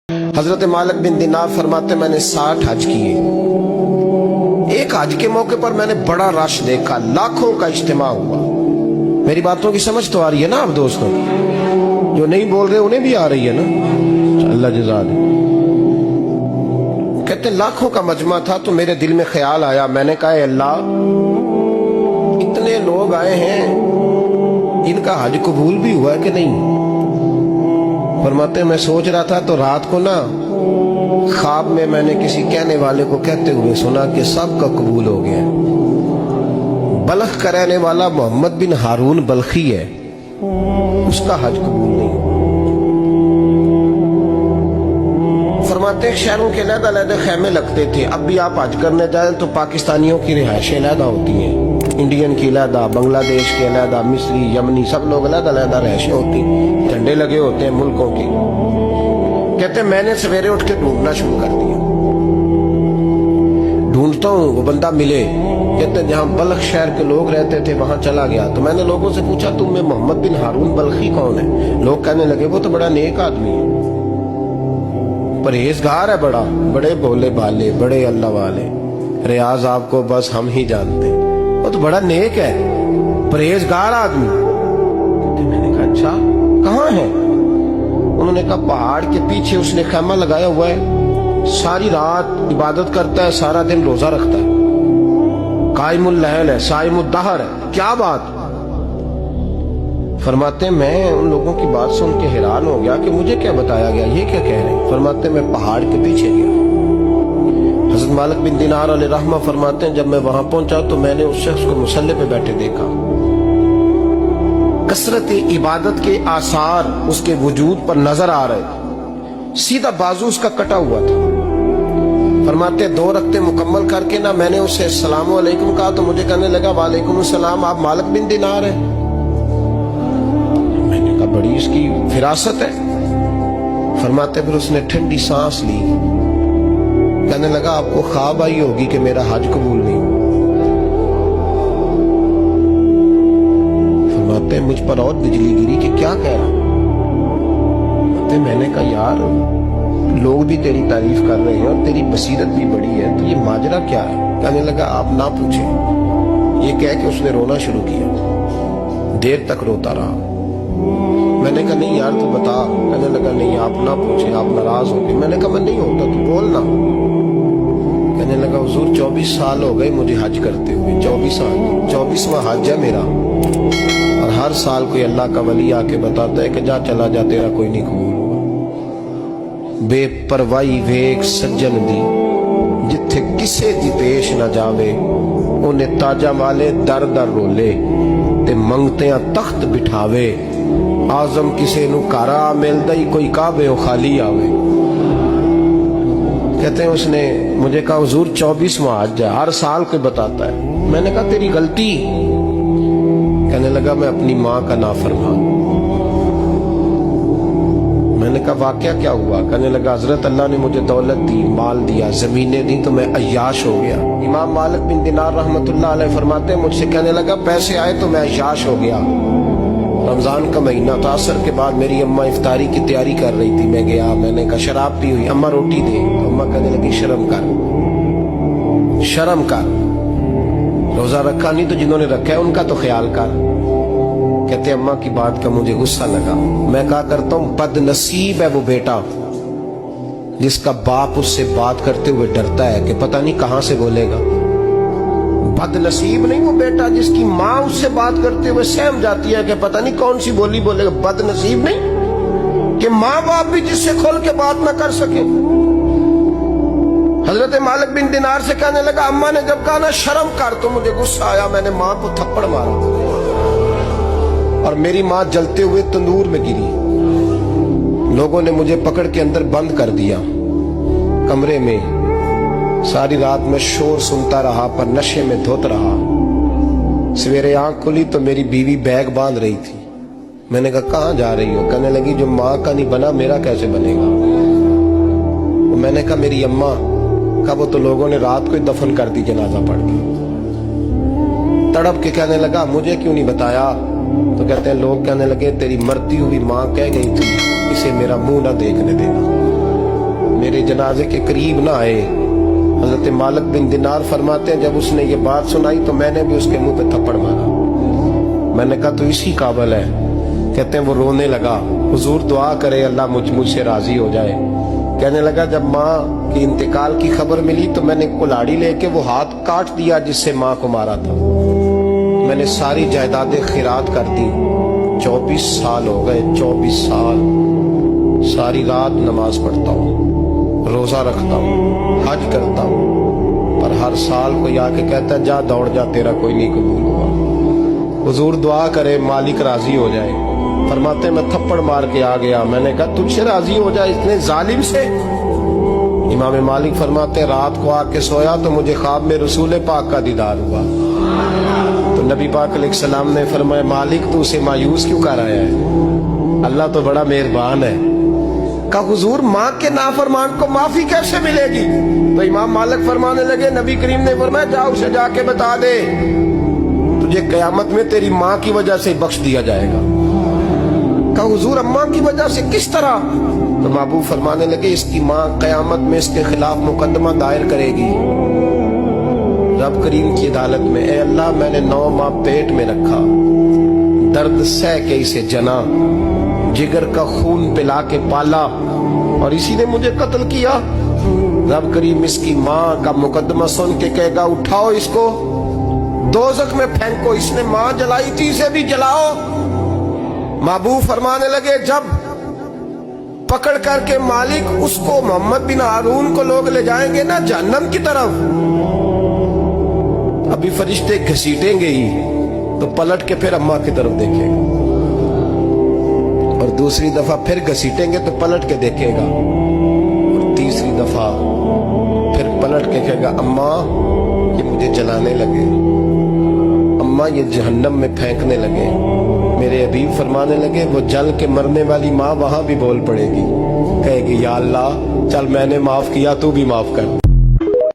हजरत मालिक बिन दिनार फरमाते मैंने 60 हज किए। एक हज के मौके पर मैंने बड़ा रश देखा, लाखों का इज्तिमा हुआ। मेरी बातों की समझ तो आ रही है ना आप दोस्तों? जो नहीं बोल रहे उन्हें भी आ रही है ना? अल्लाह जज़ा दे। कहते लाखों का मजमा था तो मेरे दिल में ख्याल आया, मैंने कहा अल्लाह इतने लोग आए हैं, इनका हज कबूल भी हुआ है कि नहीं? फरमाते मैं सोच रहा था तो रात को ना ख्वाब में मैंने किसी कहने वाले को कहते हुए सुना कि सबका कबूल हो गया। बल्ख का रहने वाला मोहम्मद बिन हारून बल्खी है, उसका हज कबूल नहीं। फरमाते शहरों के अलग-अलग खैमे लगते थे। अब भी आप हज करने जाए तो पाकिस्तानियों की रिहाइशें अलहदा होती हैं, इंडियन की अलहदा, बांग्लादेश की अलहदा, मिस्री, यमनी, सब लोग अलग-अलग रिहाइशें होती, झंडे लगे होते हैं मुल्कों के। कहते मैंने सवेरे उठ के ढूंढना शुरू कर दिया, ढूंढता हूँ वो बंदा मिले। कहते जहाँ बल्ख शहर के लोग रहते थे वहां चला गया तो मैंने लोगों से पूछा तुम में मोहम्मद बिन हारून बल्खी कौन है? लोग कहने लगे वो तो बड़ा नेक आदमी है, परहेजगार है, बड़े भोले भाले, बड़े अल्लाह वाले, रियाज आपको बस हम ही जानते हैं, वो तो बड़ा नेक है, परहेजगार आदमी। तो मैंने कहा अच्छा कहाँ है? उन्होंने कहा पहाड़ के पीछे उसने खैमा लगाया हुआ है, सारी रात इबादत करता है, सारा दिन रोजा रखता है, कायमुल लहल है, साइमुद दहर है। क्या बात? फरमाते मैं उन लोगों की बात सुन के हैरान हो गया कि मुझे क्या बताया गया, ये क्या कह रहे हैं? फरमाते मैं पहाड़ के पीछे गया। हज़रत मालिक बिन दिनार अलैहि रहमा फरमाते हैं जब मैं वहां पहुंचा तो मैंने उस शख्स को मुसल्ले पे बैठे देखा। कसरत इबादत के आसार उसके वजूद पर नजर आ रहे, सीधा बाजू उसका कटा हुआ था। फरमाते 2 रक्ते मुकम्मल करके ना मैंने उससे अस्सलामु अलैकुम कहा तो मुझे कहने लगा वालेकुम अस्सलाम, आप मालिक बिन दिनार हैं? मैंने कहा बड़ी इसकी फिरासत है। फरमाते फिर उसने ठंडी सांस ली, कहने लगा आपको ख्वाब आई होगी कि मेरा हज कबूल नहीं हुआ। फरमाते मुझ पर और बिजली गिरी कि क्या कह रहा? मैंने कहा यार लोग भी तेरी तारीफ कर रहे हैं और तेरी बसीरत भी बड़ी है, तो ये माजरा क्या है? कहने लगा आप ना पूछें। ये कह के उसने रोना शुरू किया, देर तक रोता रहा। मैंने कहा नहीं यार तू बता। कहने लगा नहीं आप ना पूछे, आप नाराज हो गए। मैंने कहा मैं नहीं होता, तू बोलना। कहने लगा हुजूर 24 साल हो गए मुझे हज करते हुए, 24 साल, 24वां हज है मेरा, और हर साल कोई अल्लाह का वली आके बताता है कि जा चला जा तेरा कोई नहीं कबूल होगा। बेपरवाही वेख सज्जन दी जिथे किसे दी पेश न जावे, उन्हें ताजा वाले दर दर रोले ते मंगतियां तख्त बिठावे, आजम किसे नु कारा मिलदा ही कोई काबे ओ खाली आवे। कहते हैं उसने मुझे कहा हुजूर 24वां हज है, हर साल कोई बताता है। मैंने कहा तेरी गलती। कहने लगा मैं अपनी माँ का नाफरमान। मैंने कहा वाकया क्या हुआ? कहने लगा हजरत अल्लाह ने मुझे दौलत दी, माल दिया, जमीनें दी तो मैं अय्याश हो गया। इमाम मालिक बिन दिनार रहमतुल्लाह अलैह फरमाते हैं मुझसे कहने लगा पैसे आए तो मैं अय्याश हो गया। रमजान का महीना था, असर के बाद मेरी अम्मा इफ्तारी की तैयारी कर रही थी, मैं गया, मैंने कहा शराब पी हुई, अम्मा रोटी दे। तो अम्मा कहने लगी शर्म कर, शर्म कर, रोजा रखा नहीं तो जिन्होंने रखा है उनका तो ख्याल कर। कहते अम्मा की बात का मुझे गुस्सा लगा। मैं कहा करता हूं बदनसीब है वो बेटा जिसका बाप उससे बात करते हुए डरता है कि पता नहीं कहां से बोलेगा। बदनसीब नहीं वो बेटा जिसकी माँ उससे बात करते हुए सहम जाती है कि पता नहीं कौन सी बोली बोलेगा। बदनसीब नहीं कि माँ बाप भी जिससे खोल के बात ना कर सके। हजरत मालिक बिन दिनार से कहने लगा अम्मा ने जब कहा ना शर्म कर तो मुझे गुस्सा आया, मैंने माँ को थप्पड़ मारा और मेरी माँ जलते हुए तंदूर में गिरी। लोगों ने मुझे पकड़ के अंदर बंद कर दिया कमरे में। सारी रात में शोर सुनता रहा पर नशे में धोत रहा। सवेरे आंख खुली तो मेरी बीवी बैग बांध रही थी। मैंने कहा कहाँ जा रही हो? कहने लगी जो माँ का नहीं बना मेरा कैसे बनेगा? तो मैंने कहा मेरी अम्मा का वो तो लोगों ने रात को ही दफन कर दी जनाजा पढ़ के। तड़प के कहने लगा मुझे क्यों नहीं बताया? तो कहते हैं लोग कहने लगे तेरी मरती हुई माँ कह गई थी इसे मेरा मुंह ना देखने देना। जनाजे के करीब ना आए। हजरत मालिक बिन दिनार फरमाते हैं जब उसने ये बात सुनाई तो मैंने भी उसके मुंह पे थप्पड़ मारा। मैंने कहा तो इसी काबिल है। कहते हैं वो रोने लगा, हुजूर दुआ करे अल्लाह मुझसे राजी हो जाए। कहने लगा जब माँ की इंतकाल की खबर मिली तो मैंने कुल्हाड़ी लेके वो हाथ काट दिया जिससे माँ को मारा था। मैंने सारी जायदादें खिरात कर दी। 24 साल हो गए, 24 साल सारी रात नमाज पढ़ता हूँ, रोजा रखता हूँ, हज करता हूँ, पर हर साल कोई आके कहता है जा दौड़ जा तेरा कोई नहीं कबूल हुआ। हुजूर दुआ करे मालिक राजी हो जाए। फरमाते मैं थप्पड़ मार के आ गया। मैंने कहा तुझसे राजी हो जाए इतने जालिम से। इमाम मालिक फरमाते रात को आके सोया तो मुझे ख्वाब में रसूल पाक का दीदार हुआ। तो नबी पाक अलैहिस्सलाम ने फरमाया मालिक तू उसे मायूस क्यों कर आया है, अल्लाह तो बड़ा मेहरबान है। कहा हुजूर माँ के नाफरमान को माफी कैसे मिलेगी? तो इमाम मालिक फरमाने लगे नबी करीम ने फरमाया जा उसे जाके बता दे तुझे कयामत में तेरी माँ की वजह से बख्श दिया जाएगा। कहा हुजूर अम्मा की वजह से किस तरह? तो महबूब फरमाने लगे इसकी माँ कयामत में इसके खिलाफ मुकदमा दायर करेगी रब करीम की अदालत में। ए अल्लाह मैंने 9 माह पेट में रखा, दर्द सह के इसे जना, जिगर का खून पिला के पाला और इसी ने मुझे कत्ल किया। रब करीम इसकी माँ का मुकदमा सुन के कहेगा उठाओ इसको दोज़ख में फेंको, इसने माँ जलाई थी इसे भी जलाओ। महबूब फरमाने लगे जब पकड़ करके मालिक उसको मोहम्मद बिन हारून को लोग ले जाएंगे ना जहन्नम की तरफ, अभी फरिश्ते घसीटेंगे ही तो पलट के फिर अम्मा की तरफ देखेगा और दूसरी दफा फिर घसीटेंगे तो पलट के देखेगा और तीसरी दफा फिर पलट के कहेगा अम्मा ये मुझे जलाने लगे, अम्मा ये जहन्नम में फेंकने लगे। मेरे हबीब फरमाने लगे वो जल के मरने वाली माँ वहां भी बोल पड़ेगी, कहेगी या अल्लाह चल मैंने माफ किया तू भी माफ कर।